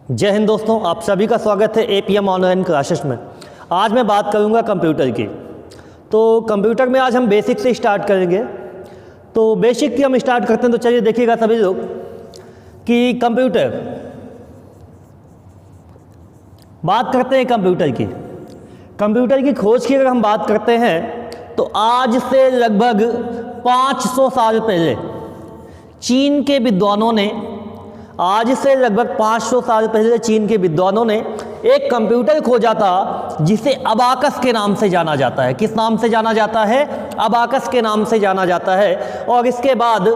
जय हिंद दोस्तों, आप सभी का स्वागत है एपीएम ऑनलाइन क्लासेस में। आज मैं बात करूंगा कंप्यूटर की। तो कंप्यूटर में आज हम बेसिक से स्टार्ट करेंगे। तो बेसिक की हम स्टार्ट करते हैं। तो चलिए देखिएगा सभी लोग कि कंप्यूटर, बात करते हैं कंप्यूटर की। कंप्यूटर की खोज की अगर हम बात करते हैं तो आज से लगभग 500 साल पहले चीन के विद्वानों ने, आज से लगभग 500 साल पहले चीन के विद्वानों ने एक कंप्यूटर खोजा था जिसे अबाकस के नाम से जाना जाता है। किस नाम से जाना जाता है? अबाकस के नाम से जाना जाता है। और इसके बाद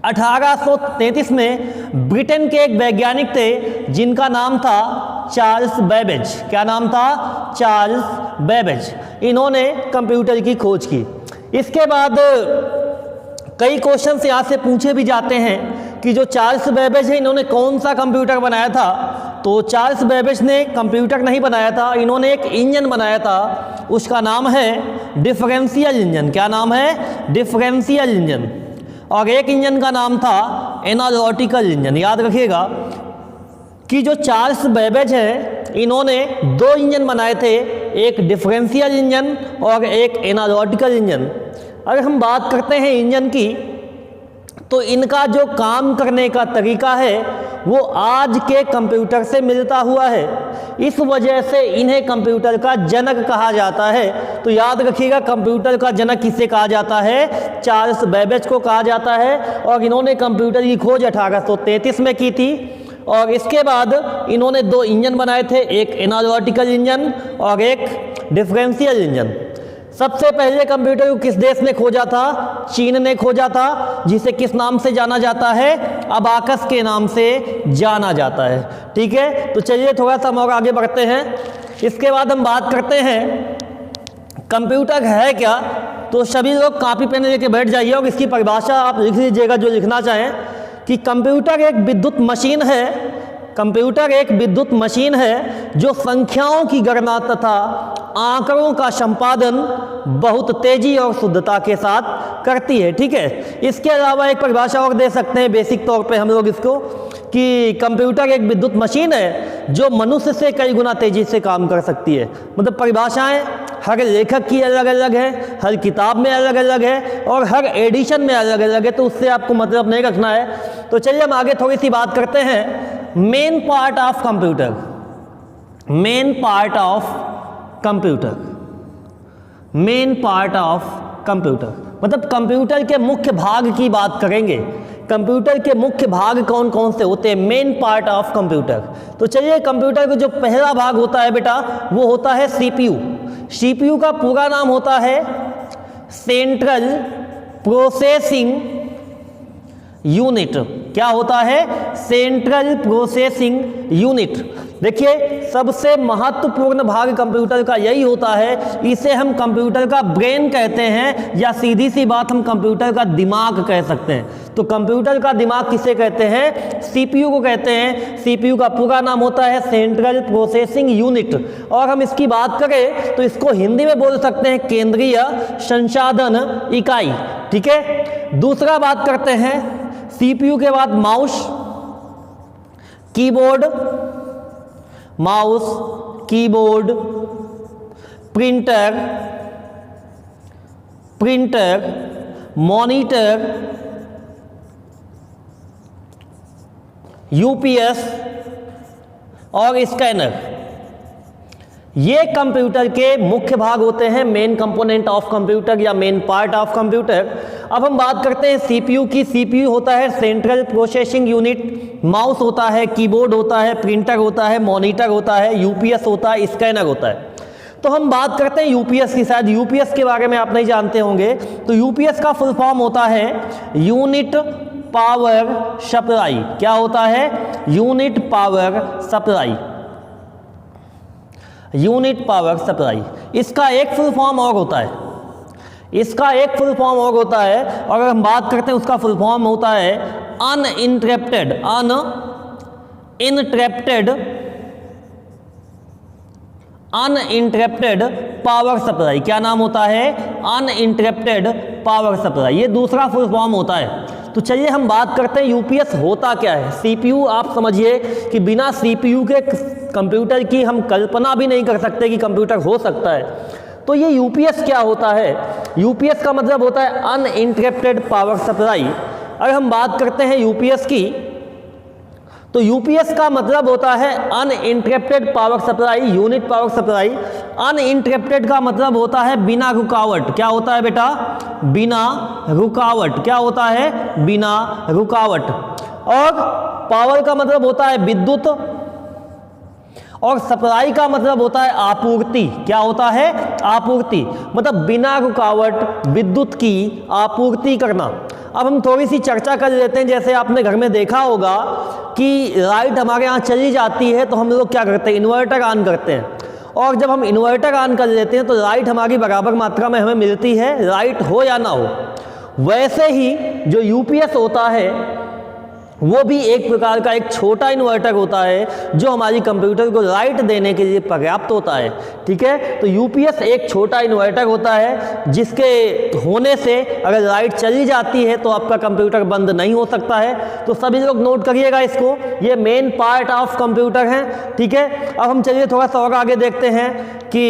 1833 में ब्रिटेन के एक वैज्ञानिक थे जिनका नाम था चार्ल्स बेबेज। क्या नाम था? Charles Babbage. इन्होंने कंप्यूटर की खोज की। इसके बाद कई क्वेश्चंस यहाँ से पूछे भी जाते हैं कि जो चार्ल्स बेबेज है इन्होंने कौन सा कंप्यूटर बनाया था। तो चार्ल्स बेबेज ने कंप्यूटर नहीं बनाया था, इन्होंने एक इंजन बनाया था। उसका नाम है डिफरेंशियल इंजन। क्या नाम है? Differential engine. और एक इंजन का नाम था एनालिटिकल इंजन। याद रखिएगा कि जो चार्ल्स बेबेज है इन्होंने दो इंजन बनाए थे, एक डिफरेंशियल इंजन और एक एनालिटिकल इंजन। अगर हम बात करते हैं इंजन की तो इनका जो काम करने का तरीका है वो आज के कंप्यूटर से मिलता हुआ है। इस वजह से इन्हें कंप्यूटर का जनक कहा जाता है। तो याद रखिएगा कंप्यूटर का जनक किसे कहा जाता है? चार्ल्स बेबेज को कहा जाता है। और इन्होंने कंप्यूटर की खोज 1833 में की थी। और इसके बाद इन्होंने दो इंजन बनाए थे, एक एनालिटिकल इंजन और एक डिफरेंशियल इंजन। सबसे पहले कंप्यूटर को किस देश ने खोजा था? चीन ने खोजा था, जिसे किस नाम से जाना जाता है? अबाकस के नाम से जाना जाता है। ठीक है, तो चलिए थोड़ा सा हम और आगे बढ़ते हैं। इसके बाद हम बात करते हैं कंप्यूटर है क्या। तो सभी लोग कॉपी पेन लेके बैठ जाइए और इसकी परिभाषा आप लिख लीजिएगा जो लिखना चाहें कि कंप्यूटर एक विद्युत मशीन है। कंप्यूटर एक विद्युत मशीन है जो संख्याओं की गणना तथा आंकड़ों का संपादन बहुत तेजी और शुद्धता के साथ करती है। ठीक है, इसके अलावा एक परिभाषा और दे सकते हैं बेसिक तौर पे हम लोग इसको कि कंप्यूटर एक विद्युत मशीन है जो मनुष्य से कई गुना तेजी से काम कर सकती है। मतलब परिभाषाएं हर लेखक की अलग अलग है, हर किताब में अलग अलग है और हर एडिशन में अलग अलग है। तो उससे आपको मतलब नहीं रखना है। तो चलिए हम आगे थोड़ी सी बात करते हैं main part of computer. Main part of computer, main part of computer मतलब कंप्यूटर के मुख्य भाग की बात करेंगे। कंप्यूटर के मुख्य भाग कौन कौन से होते हैं? Main part of computer. तो चलिए कंप्यूटर का जो पहला भाग होता है बेटा वो होता है सीपीयू। सीपीयू का पूरा नाम होता है सेंट्रल प्रोसेसिंग यूनिट। क्या होता है? Central processing unit. देखिए सबसे महत्वपूर्ण भाग कंप्यूटर का यही होता है, इसे हम कंप्यूटर का ब्रेन कहते हैं या सीधी सी बात हम कंप्यूटर का दिमाग कह सकते हैं। तो कंप्यूटर का दिमाग किसे कहते हैं? सीपीयू को कहते हैं। सीपीयू का पूरा नाम होता है सेंट्रल प्रोसेसिंग यूनिट। और हम इसकी बात करें तो इसको हिंदी में बोल सकते हैं केंद्रीय संसाधन इकाई। ठीक है, दूसरा बात करते हैं सीपीयू के बाद mouse, keyboard, printer, monitor, UPS और स्कैनर। ये कंप्यूटर के मुख्य भाग होते हैं, मेन कंपोनेंट ऑफ कंप्यूटर या मेन पार्ट ऑफ कंप्यूटर। अब हम बात करते हैं सीपीयू की। सीपीयू होता है सेंट्रल प्रोसेसिंग यूनिट, माउस होता है, कीबोर्ड होता है, प्रिंटर होता है, मॉनिटर होता है, यूपीएस होता है, स्कैनर होता है। तो हम बात करते हैं यूपीएस की। शायद यूपीएस के बारे में आप नहीं जानते होंगे। तो यूपीएस का फुल फॉर्म होता है यूनिट पावर सप्लाई। क्या होता है? Unit power supply. Unit power supply. इसका एक फुल फॉर्म और होता है, इसका एक फुल फॉर्म और होता है। और अगर हम बात करते हैं उसका फुल फॉर्म होता है अनइंटरप्टेड पावर सप्लाई। क्या नाम होता है? Uninterrupted power supply. ये दूसरा फुल फॉर्म होता है। तो चलिए हम बात करते हैं यूपीएस होता क्या है। सीपीयू आप समझिए कि बिना सीपीयू के कंप्यूटर की हम कल्पना भी नहीं कर सकते कि कंप्यूटर हो सकता है। तो ये यूपीएस क्या होता है? यूपीएस का मतलब होता है अनइंटरप्टेड पावर सप्लाई। अगर हम बात करते हैं यूपीएस की, तो यूपीएस का मतलब होता है uninterrupted power supply, unit power supply. Uninterrupted का मतलब होता है बिना रुकावट। क्या होता है बेटा? बिना रुकावट। क्या होता है? बिना रुकावट। और पावर का मतलब होता है विद्युत, और सप्लाई का मतलब होता है आपूर्ति। क्या होता है? आपूर्ति, मतलब बिना रुकावट विद्युत की आपूर्ति करना। अब हम थोड़ी सी चर्चा कर लेते हैं। जैसे आपने घर में देखा होगा कि लाइट हमारे यहाँ चली जाती है तो हम लोग क्या करते हैं? इन्वर्टर ऑन करते हैं, और जब हम इन्वर्टर ऑन कर लेते हैं तो लाइट हमारी बराबर मात्रा में हमें मिलती है, लाइट हो या ना हो। वैसे ही जो यूपीएस होता है वो भी एक प्रकार का एक छोटा इन्वर्टर होता है जो हमारी कंप्यूटर को लाइट देने के लिए पर्याप्त होता है। ठीक है, तो यूपीएस एक छोटा इन्वर्टर होता है जिसके होने से अगर लाइट चली जाती है तो आपका कंप्यूटर बंद नहीं हो सकता है। तो सभी लोग नोट करिएगा इसको, ये मेन पार्ट ऑफ कंप्यूटर है। ठीक है, अब हम चलिए थोड़ा सा और आगे देखते हैं कि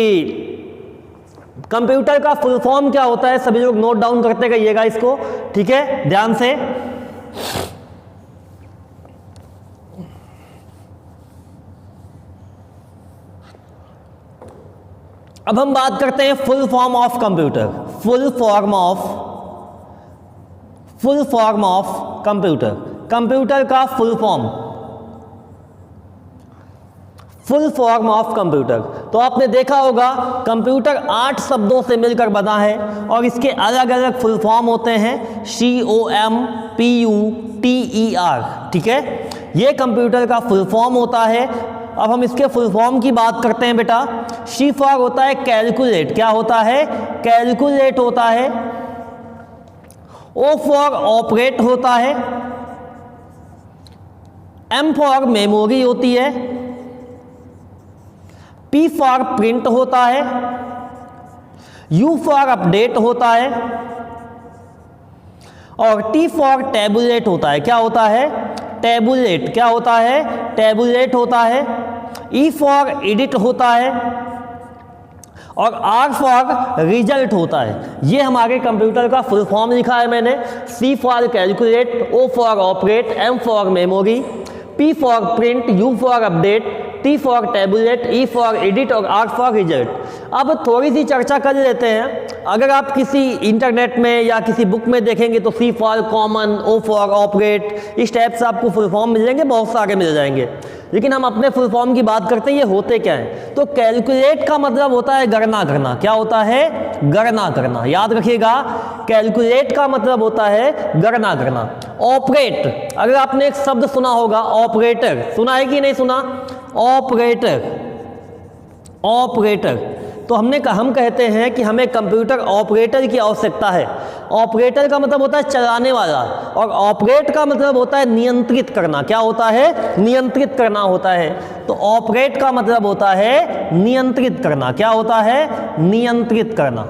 कंप्यूटर का फुल फॉर्म क्या होता है। सभी लोग नोट डाउन करते रहिएगा इसको, ठीक है, ध्यान से। अब हम बात करते हैं full form of computer. Full form of computer, computer का फुल फॉर्म ऑफ कंप्यूटर। तो आपने देखा होगा कंप्यूटर 8 शब्दों से मिलकर बना है और इसके अलग अलग फुल फॉर्म होते हैं, COMPUTER। ठीक है, ये कंप्यूटर का फुल फॉर्म होता है। अब हम इसके फुल फॉर्म की बात करते हैं बेटा। C फॉर होता है कैलकुलेट। क्या होता है? कैलकुलेट होता है। O फॉर ऑपरेट होता है। M फॉर मेमोरी होती है। P फॉर प्रिंट होता है। U फॉर अपडेट होता है। और T फॉर टैबुलेट होता है। क्या होता है? टैबुलेट। क्या होता है? टैबुलेट होता है। E फॉर एडिट होता है और R फॉर रिजल्ट होता है। ये हमारे कंप्यूटर का फुल फॉर्म लिखा है मैंने। C for calculate, O for operate, M for memory, P for print, U for update, T for tabulate, E for edit और R फॉर रिजल्ट। अब थोड़ी सी चर्चा कर लेते हैं। अगर आप किसी इंटरनेट में या किसी बुक में देखेंगे तो C for common, O for operate, इस टाइप से आपको फुल फॉर्म मिल जाएंगे, बहुत सारे मिल जाएंगे। लेकिन हम अपने फुल फॉर्म की बात करते हैं, ये होते क्या हैं। तो कैलकुलेट का मतलब होता है गणना करना। क्या होता है? गणना करना। याद रखिएगा, कैलकुलेट का मतलब होता है गणना करना। ऑपरेट, अगर आपने एक शब्द सुना होगा ऑपरेटर, सुना है कि नहीं सुना? Operator, operator. तो हम कहते हैं कि हमें कंप्यूटर ऑपरेटर की आवश्यकता है। ऑपरेटर का मतलब होता है चलाने वाला, और ऑपरेट का मतलब होता है नियंत्रित करना। क्या होता है? नियंत्रित करना होता है। तो ऑपरेट का मतलब होता है नियंत्रित करना। क्या होता है? नियंत्रित करना,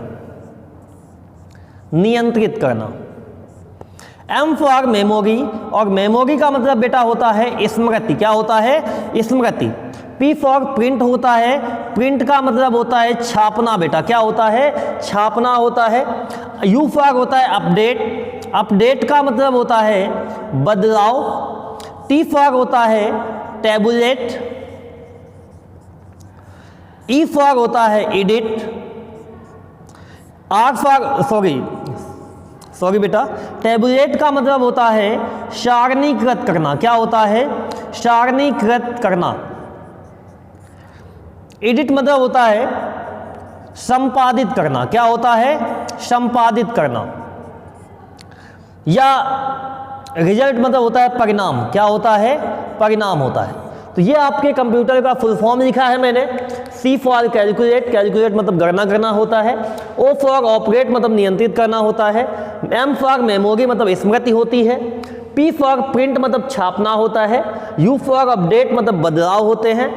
नियंत्रित करना। M फॉर मेमोरी, और मेमोरी का मतलब बेटा होता है स्मृति। क्या होता है? स्मृति। P फॉर प्रिंट होता है, प्रिंट का मतलब होता है छापना बेटा। क्या होता है? छापना होता है। U फॉर होता है अपडेट, अपडेट का मतलब होता है बदलाव। T फॉर होता है टैबुलेट, E फॉर होता है एडिट, R फॉर सॉरी बेटा, टैबुलेट का मतलब होता है सारणीकृत करना। क्या होता है? सारणीकृत करना। एडिट मतलब होता है संपादित करना। क्या होता है? संपादित करना। या रिजल्ट मतलब होता है परिणाम। क्या होता है? परिणाम होता है। तो ये आपके कंप्यूटर का फुल फॉर्म लिखा है मैंने। C फॉर कैलकुलेट, कैलकुलेट मतलब गणना करना होता है। O फॉर ऑपरेट मतलब नियंत्रित करना होता है। M फॉर मेमोरी मतलब स्मृति होती है। P फॉर प्रिंट मतलब छापना होता है। U फॉर अपडेट मतलब बदलाव होते हैं।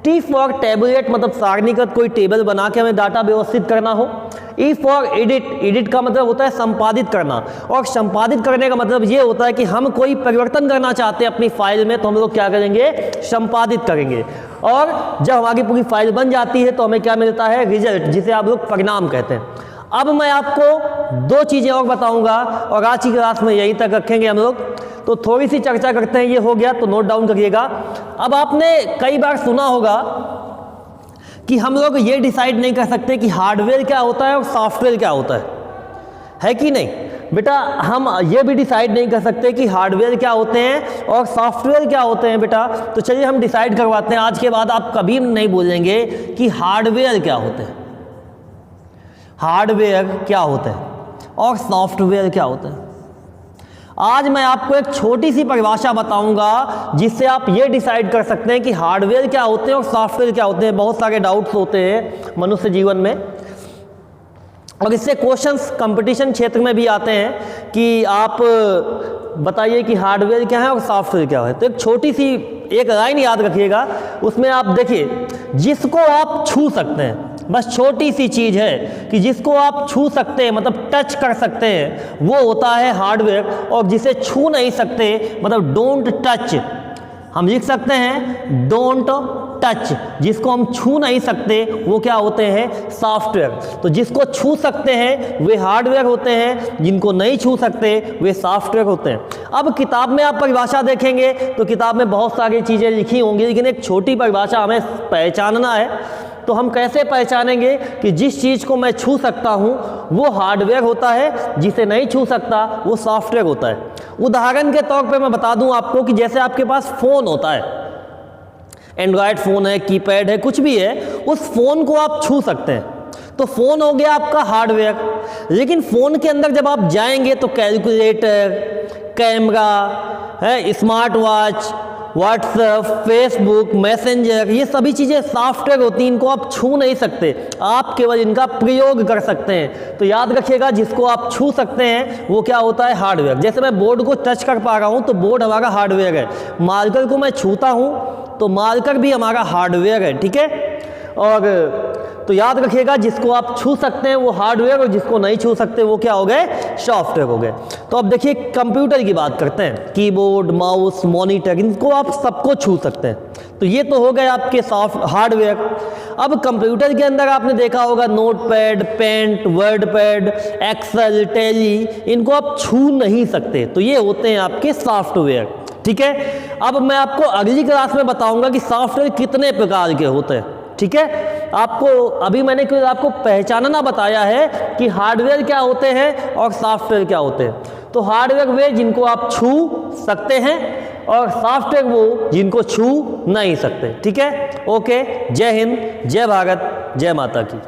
टी फॉर टेबुलेट मतलब सारणीगत कोई टेबल बना के हमें डाटा व्यवस्थित करना हो। ई फॉर एडिट, एडिट का मतलब होता है संपादित करना, और संपादित करने का मतलब ये होता है कि हम कोई परिवर्तन करना चाहते हैं अपनी फाइल में तो हम लोग क्या करेंगे, संपादित करेंगे। और जब हमारी पूरी फाइल बन जाती है तो हमें क्या मिलता है, रिजल्ट, जिसे आप लोग परिणाम कहते हैं। अब मैं आपको दो चीज़ें और बताऊंगा और आज की क्लास में यहीं तक रखेंगे हम लोग, तो थोड़ी सी चर्चा करते हैं। ये हो गया तो नोट डाउन करिएगा। अब आपने कई बार सुना होगा कि हम लोग ये डिसाइड नहीं कर सकते कि हार्डवेयर क्या होता है और सॉफ्टवेयर क्या होता है कि नहीं बेटा? हम ये भी डिसाइड नहीं कर सकते कि हार्डवेयर क्या होते हैं और सॉफ्टवेयर क्या होते हैं बेटा। तो चलिए हम डिसाइड करवाते हैं। आज के बाद आप कभी नहीं बोलेंगे कि हार्डवेयर क्या होते हैं, हार्डवेयर क्या होते हैं और सॉफ्टवेयर क्या होते हैं। आज मैं आपको एक छोटी सी परिभाषा बताऊंगा जिससे आप ये डिसाइड कर सकते हैं कि हार्डवेयर क्या होते हैं और सॉफ्टवेयर क्या होते हैं। बहुत सारे डाउट्स होते हैं मनुष्य जीवन में, और इससे क्वेश्चंस कंपटीशन क्षेत्र में भी आते हैं कि आप बताइए कि हार्डवेयर क्या है और सॉफ्टवेयर क्या है। तो एक छोटी सी एक लाइन याद रखिएगा, उसमें आप देखिए, जिसको आप छू सकते हैं, बस छोटी सी चीज़ है कि जिसको आप छू सकते हैं मतलब टच कर सकते हैं, वो होता है हार्डवेयर। और जिसे छू नहीं सकते मतलब डोंट टच, हम लिख सकते हैं डोंट टच। जिसको हम छू नहीं सकते वो क्या होते हैं, सॉफ्टवेयर। तो जिसको छू सकते हैं वे हार्डवेयर होते हैं, जिनको नहीं छू सकते वे सॉफ्टवेयर होते हैं। अब किताब में आप परिभाषा देखेंगे तो किताब में बहुत सारी चीज़ें लिखी होंगी, लेकिन एक छोटी परिभाषा हमें पहचानना है। तो हम कैसे पहचानेंगे कि जिस चीज़ को मैं छू सकता हूँ वो हार्डवेयर होता है, जिसे नहीं छू सकता वो सॉफ्टवेयर होता है। उदाहरण के तौर पे मैं बता दूं आपको कि जैसे आपके पास फ़ोन होता है, एंड्रॉयड फ़ोन है, कीपैड है, कुछ भी है, उस फ़ोन को आप छू सकते हैं तो फ़ोन हो गया आपका हार्डवेयर। लेकिन फ़ोन के अंदर जब आप जाएंगे तो कैलकुलेटर, कैमरा है, smart watch, WhatsApp, Facebook, messenger, ये सभी चीज़ें सॉफ्टवेयर होती हैं, इनको आप छू नहीं सकते, आप केवल इनका प्रयोग कर सकते हैं। तो याद रखिएगा, जिसको आप छू सकते हैं वो क्या होता है, हार्डवेयर। जैसे मैं बोर्ड को टच कर पा रहा हूँ तो बोर्ड हमारा हार्डवेयर है। मार्कर को मैं छूता हूँ तो मार्कर भी हमारा हार्डवेयर है, ठीक है। और तो याद रखिएगा, जिसको आप छू सकते हैं वो हार्डवेयर और जिसको नहीं छू सकते वो क्या हो गए, सॉफ्टवेयर हो गए। तो अब देखिए कंप्यूटर की बात करते हैं, कीबोर्ड, माउस, मॉनिटर, इनको आप सबको छू सकते हैं। तो ये तो हो गए आपके हार्डवेयर। अब कंप्यूटर के अंदर आपने देखा होगा Notepad, Paint, WordPad, Excel, Tally, इनको आप छू नहीं सकते, तो ये होते हैं आपके सॉफ्टवेयर, ठीक है। अब मैं आपको अगली क्लास में बताऊंगा कि सॉफ्टवेयर कितने प्रकार के होते हैं, ठीक है। आपको अभी मैंने केवल आपको पहचानना बताया है कि हार्डवेयर क्या होते हैं और सॉफ्टवेयर क्या होते हैं। तो हार्डवेयर वे जिनको आप छू सकते हैं और सॉफ्टवेयर वो जिनको छू नहीं सकते, ठीक है। ओके, जय हिंद, जय भारत, जय माता की।